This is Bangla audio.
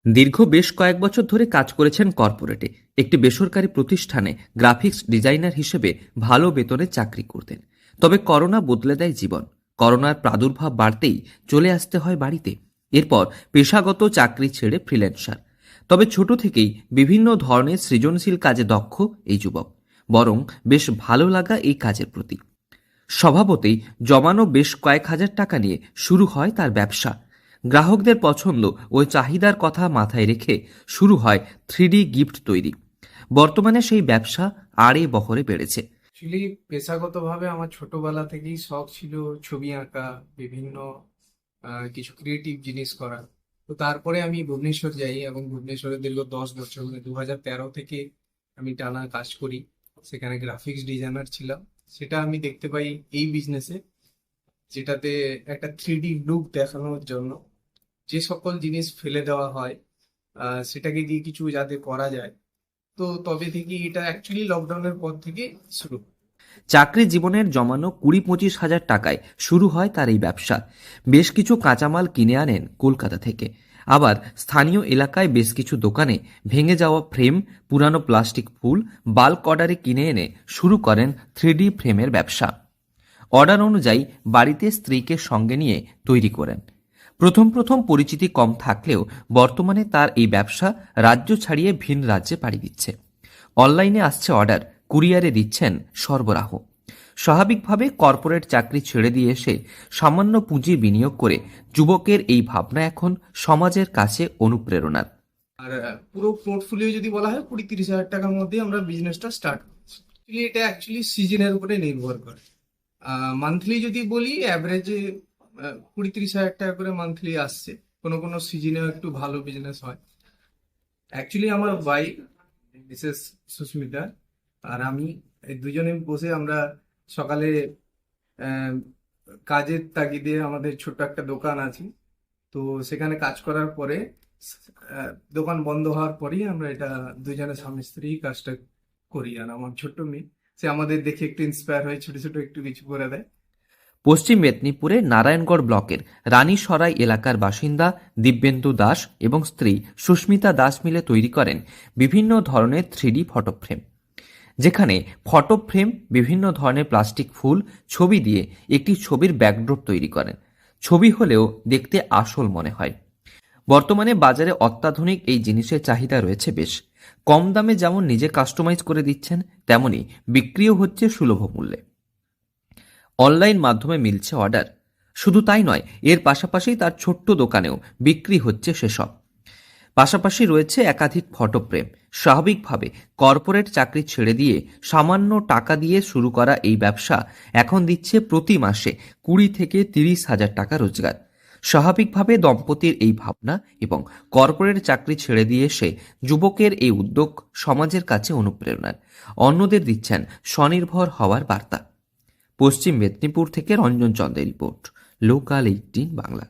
দীর্ঘ বেশ কয়েক বছর ধরে কাজ করেছেন কর্পোরেটে। একটি বেসরকারি প্রতিষ্ঠানে গ্রাফিক্স ডিজাইনার হিসেবে ভালো বেতনে চাকরি করতেন। তবে করোনা বদলে দেয় জীবন। করোনার প্রাদুর্ভাব বাড়তেই চলে আসতে হয় বাড়িতে। এরপর পেশাগত চাকরি ছেড়ে ফ্রিল্যান্সার। তবে ছোট থেকেই বিভিন্ন ধরনের সৃজনশীল কাজে দক্ষ এই যুবক। বরং বেশ ভালো লাগা এই কাজের প্রতি। স্বভাবতেই জমানো বেশ কয়েক হাজার টাকা নিয়ে শুরু হয় তার ব্যবসা। গ্রাহকদের পছন্দ ও চাহিদার কথা মাথায় রেখে শুরু হয় 3D গিফট তৈরি। বর্তমানে সেই ব্যবসা আড়ে বহরে বেড়েছে। অ্যাকচুয়ালি পেশাগতভাবে আমার ছোটবেলা থেকেই শখ ছিল ছবি আঁকা, বিভিন্ন কিছু ক্রিয়েটিভ জিনিস করা। তো তারপরে আমি ভুবনেশ্বর যাই এবং ভুবনেশ্বরে দীর্ঘ 10 বছর, মানে 2013 থেকে আমি টানা কাজ করি। সেখানে গ্রাফিক্স ডিজাইনার ছিলাম। সেটা আমি দেখতে পাই এই বিজনেসে, যেটাতে একটা 3D লুক দেখানোর জন্য যে সকল জিনিস ফেলে দেওয়া হয়, সেটাকে দিয়ে কিছু যাতে করা যায়। তো তবে থেকে এটা অ্যাকচুয়ালি লকডাউনের পর থেকে শুরু। চাকরি জীবনের জমানো 20-25 হাজার টাকায় শুরু হয় তার এই ব্যবসা। বেশ কিছু কাঁচামাল কিনে আনেন কলকাতা থেকে। আবার স্থানীয় এলাকায় বেশ কিছু দোকানে ভেঙে যাওয়া ফ্রেম, পুরানো প্লাস্টিক ফুল বাল্ক অর্ডারে কিনে এনে শুরু করেন 3D ফ্রেমের ব্যবসা। অর্ডার অনুযায়ী বাড়িতে স্ত্রীকে সঙ্গে নিয়ে তৈরি করেন। প্রথম প্রথম পরিচিতি কম থাকলেও বর্তমানে তার এই ব্যবসা রাজ্য ছাড়িয়ে ভিন রাজ্যে পাড়ি দিচ্ছে। অনলাইনে আসছে অর্ডার, কুরিয়ারে দিচ্ছেন সরবরাহ। স্বাভাবিকভাবে কর্পোরেট চাকরি ছেড়ে দিয়ে এসে সামান্য পুঁজি বিনিয়োগ করে যুবকের এই ভাবনা এখন সমাজের কাছে অনুপ্রেরণার। আর পুরো পোর্টফোলিও যদি বলা হয় 20-30 হাজার টাকার মধ্যে আমরা বিজনেসটা স্টার্ট করছি। এটা অ্যাকচুয়ালি সিজনের উপরে নির্ভর করে। মান্থলি যদি বলি অ্যাভারেজে 20-30 হাজার টাকা করে মান্থলি আসছে। কোনো কোনো সিজনেও একটু ভালো বিজনেস হয়। অ্যাকচুয়ালি আমার ওয়াইফ মিসেস সুস্মিতা আর আমি এই দুজনে বসে আমরা সকালে আহ, কাজের তাগিদে আমাদের ছোট্ট একটা দোকান আছে। তো সেখানে কাজ করার পরে দোকান বন্ধ হওয়ার পরেই আমরা এটা দুজনে স্বামী স্ত্রী কাজটা করি। আর আমার ছোট্ট মেয়ে, সে আমাদের দেখে একটু ইন্সপায়ার হয়ে ছোট ছোট একটু কিছু করে দেয়। পশ্চিম মেদিনীপুরের নারায়ণগড় ব্লকের রানীসরাই এলাকার বাসিন্দা দিব্যেন্দু দাস এবং স্ত্রী সুস্মিতা দাস মিলে তৈরি করেন বিভিন্ন ধরনের 3D ফটো ফ্রেম। যেখানে ফটো ফ্রেম বিভিন্ন ধরনের প্লাস্টিক ফুল ছবি দিয়ে একটি ছবির ব্যাকড্রপ তৈরি করেন। ছবি হলেও দেখতে আসল মনে হয়। বর্তমানে বাজারে অত্যাধুনিক এই জিনিসের চাহিদা রয়েছে বেশ। কম দামে যেমন নিজে কাস্টমাইজ করে দিচ্ছেন, তেমনি বিক্রিও হচ্ছে সুলভ মূল্যে। অনলাইন মাধ্যমে মিলছে অর্ডার। শুধু তাই নয়, এর পাশাপাশি তার ছোট্ট দোকানেও বিক্রি হচ্ছে সেসব। পাশাপাশি রয়েছে একাধিক ফটো ফ্রেম। স্বাভাবিকভাবে কর্পোরেট চাকরি ছেড়ে দিয়ে সামান্য টাকা দিয়ে শুরু করা এই ব্যবসা এখন দিচ্ছে প্রতি মাসে 20 থেকে 30 হাজার টাকা রোজগার। স্বাভাবিকভাবে দম্পতির এই ভাবনা এবং কর্পোরেট চাকরি ছেড়ে দিয়ে এসে যুবকের এই উদ্যোগ সমাজের কাছে অনুপ্রেরণার। অন্যদের দিচ্ছেন স্বনির্ভর হওয়ার বার্তা। পশ্চিম মেদিনীপুর থেকে রঞ্জন চন্দ্রের রিপোর্ট, লোকাল 18 বাংলা।